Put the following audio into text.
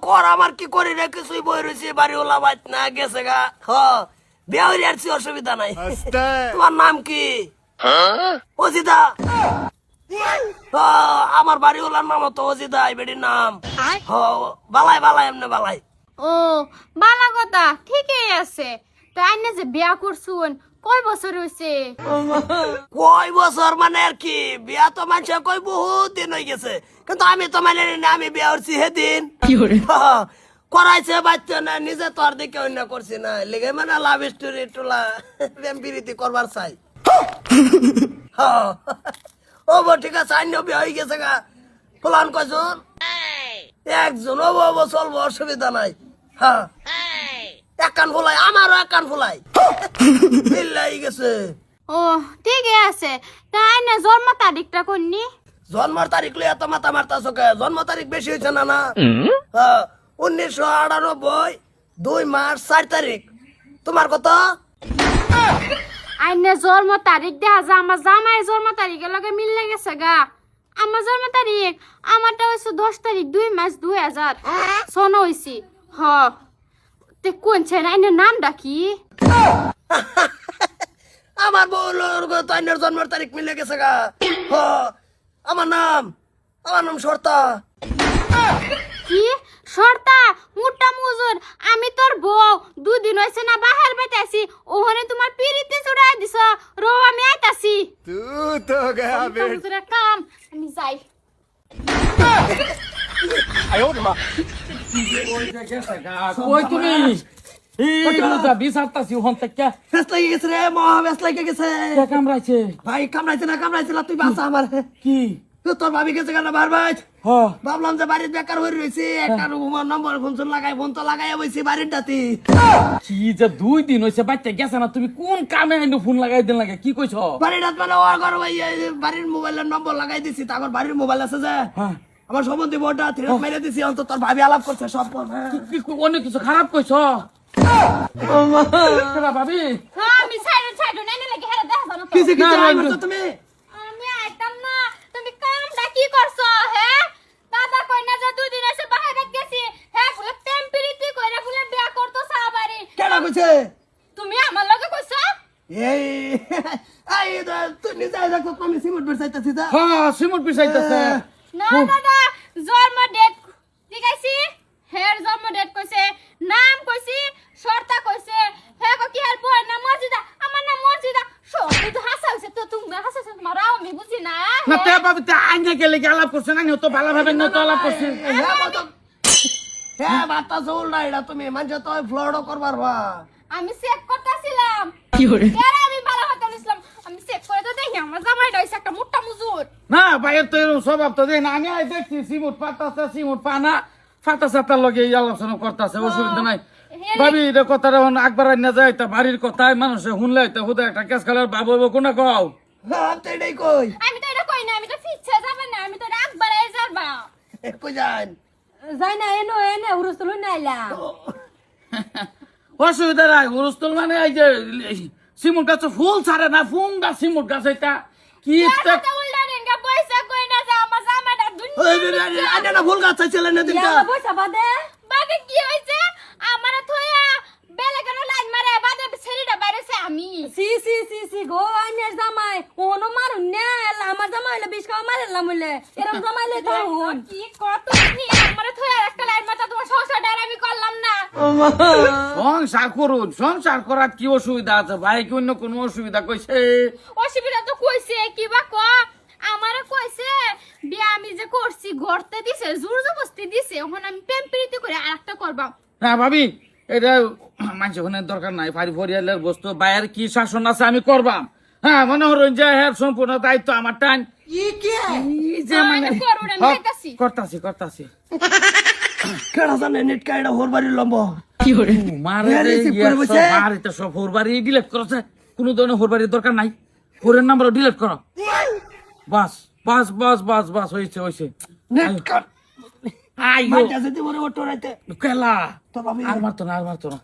কর আমার কি করি রে কিছুই বই রয়েছে বাড়ি ওলা বাইত না গেছে গা বিয়া হইলে আর অসুবিধা নাই তোমার নাম কি অজিদা আমার বাড়ি ওলার নাম তো অজিদা এই বেটির নাম বালাই বালাই এমনি বালাই ও বালা কথা ঠিকই আছে তাই না যে বিয়া করছুন কয় বছর হইছে কয় বছর মানে আর কি বিয়া তো মানুষ কই বহুত দিন হয়ে গেছে কিন্তু আমি তো মানে আমি বিয়া করছি সেদিন করাইছে বাচ্চা না নিজে তো আর দিকে অন্য করছি না লেগে মানে লাভ স্টোরি টোলা প্রেম প্রীতি করবার চাই ও ঠিক আছে আইন বিয়া হয়ে গেছে গা প্লান কয়জন একজন ও চলবো অসুবিধা নাই হ্যাঁ এক কান ফুলাই আমারও এক কান ফুলাই মিল্লাই গেছে ও ঠিকই আছে তাই না জন্ম তারিখটা কোননি জন্মের তারিখ লইয়া তো মাথা মারতাছ কে জন্ম তারিখ বেশি হয়েছে না না 1998 2 মার্চ 4 তারিখ তোমার কত আইনে জন্ম তারিখ দেখা যা আমার জামাইয়ের জন্ম তারিখের লগে মিলে গেছে গা আমার জন্ম তারিখ আমারটা হইছে 10 তারিখ 2 মার্চ 2000 সন হইছি হ তে কোন ছেন আইনের নামটা কি আমার বউর তাইনের জন্মের তারিখ মিলে গেছে গা আমার নাম শর্তা কি শর্তা মুটা মুজুর আমি তোর বউ দুদিন হইছে না বাহির বেতাইছি ওহনে তোমার পিরিতে চড়াই দিছ রো আমি আইতাছি তুই তো গয়া মুজুরের কাম আমি যাই কই তুমি এই বুঝা বিসারতাছি ওহন থেকে ব্যস্ত লাগে গেছে রে মহা ব্যস্ত লাগে গেছে কে কামড়াইছে ভাই কামড়াইছে না তুই বাঁচা আমার কি তুই তোর ভাবি গেছে কেন বার ভাই হ্যাঁ ভাবলাম যে বাড়ির বেকার হয়ে রয়েছে একটা নম্বর ফোন লাগাই ফোন তো লাগাই বইছি বাড়ির ডাতি কি যে 2 দিন হইছে বাচ্চা গেছে না তুমি কোন কামে আইনো ফোন লাগাই দিন লাগে কি কইছ বাড়ির ডাত মানে ওর ঘর ভাই বাড়ির মোবাইলের নম্বর লাগাই দিছি তারপর বাড়ির মোবাইল আছে যে হ্যাঁ আমার সম্বন্ধে বড়টা থ্রেট মেরে দিছি অন্তত তোর ভাবি আলাপ করছে সব কি অনেক কিছু খারাপ কইছ কেডা ভাবি হ্যাঁ আমি ছাইডো নাই লাগে হেরা দেখা জানো তো কিছু কিছু না, আইমা তো তুমি আমি আইতাম না তুমি কামটা কি করছো হ্যাঁ দাদা কই না যে দুদিন হইছে বাহিরে গেছি হ্যাঁ বলে টেম্পেরিটি কইরা বলে বিয়া করতো সাবারি কেডা কইছে তুমি আমার লগে কইছো এই আই তুই নিজে দেখো আমি সিমেন্ট বেচাইতাছি যা হ্যাঁ সিমট পিছাইতাছে না দাদা জন্ম ডেট ঠিক আছে হের জন্ম ডেট কইছে নাম কইছি শর্তা কইছে হে কো কি হেল্প হয় না মর্জিদা আমার নাম মর্জিদা সত্যি তো হাসাইছে তো তুমি হাসাইছে তোমার আমি বুঝি না না তে ভাবি তে আইনে গেলে আলাপ করছে না তো ভালো ভাবে না তো আলাপ করছে হ্যাঁ বাতা চল না এটা তুমি মানে তো ফ্লডও করবার বা আমি চেক করতেছিলাম কি করে এর আমি ভালো হতে নিছিলাম আমি চেক করে তো দেখি আমার জামাইটা হইছে একটা মোটা মুজুর না ভাইয়ের তো এরকম স্বভাব তো দেখ না আমি আই দেখছি সিমট পাতাছে সিমট পানা ফাটাছে তার লগে এই আলোচনা করতেছে অসুবিধা নাই ভাবি এটা কথাটা আকবার না যায় তা বাড়ির কথায় মানুষে শুনলে তো হুদা একটা কেস খেলার বাবু কোনা কও হ্যাঁ তো এটাই কই আমি তো এটা কই না আমি তো ফিচ্ছে যাবে না আমি তো একবার এই যাবা কই যান যাই না এনে হুরুস্তুল নাইলা অসুবিধা নাই হুরুস্তুল মানে এই যে সিমট গাছ ফুল ছাড়ে না ফুংটা সিমট গাছ এটা কি কথা উল্টা নিনগা পয়সা কই না যে আমার জামাটা দুনিয়া আরে না ভুল গাছ ছিলেন না দিনটা পয়সা বাদে বাদে কি হইছে আমার থয়া বেলে কেন লাইন মারে বাদে ছেড়িটা বাইরেছে আমি সি গো আইনের জামাই ওনো মারুন না আমার জামাই হইলে বিশ খাওয়া মারলাম হইলে এরকম জামাই লই তো হন কি কত কি আমার থয়া একটা লাইন মারতা তোমার সংসারটা আমি করলাম না সংসার করুন সংসার করার কি অসুবিধা আছে ভাই কি অন্য কোনো অসুবিধা কইছে অসুবিধা তো কইছে কি বা ক আমারে কইছে বিয়া আমি যে করছি ঘরতে দিছে জোর জবরদস্তি দিছে এখন আমি পেম্পিরিতে করে আরেকটা করবা হ্যাঁ ভাবি এটা মানুষ ওখানে দরকার নাই ফারি ফরিয়ালের বস্তু বাইরের কি শাসন আছে আমি করবাম হ্যাঁ মনে হরুন যে হ্যাঁ সম্পূর্ণ দায়িত্ব আমার টান যে মানে করতাছি কেডা জানে নেট কাইডা হোর বাড়ির লম্ব কি করে মারে রে, receive করে বসে? এটা সব হোরবাড়ি ডিলিট করছে কোনো ধরনের হোরবাড়ির দরকার নাই ফোনের নাম্বার ডিলিট করো বাস হয়েছে নেট কাট আইও মাইটা যদি মরে ওটো রাইতে কেলা তো ভাবি আর মারতো না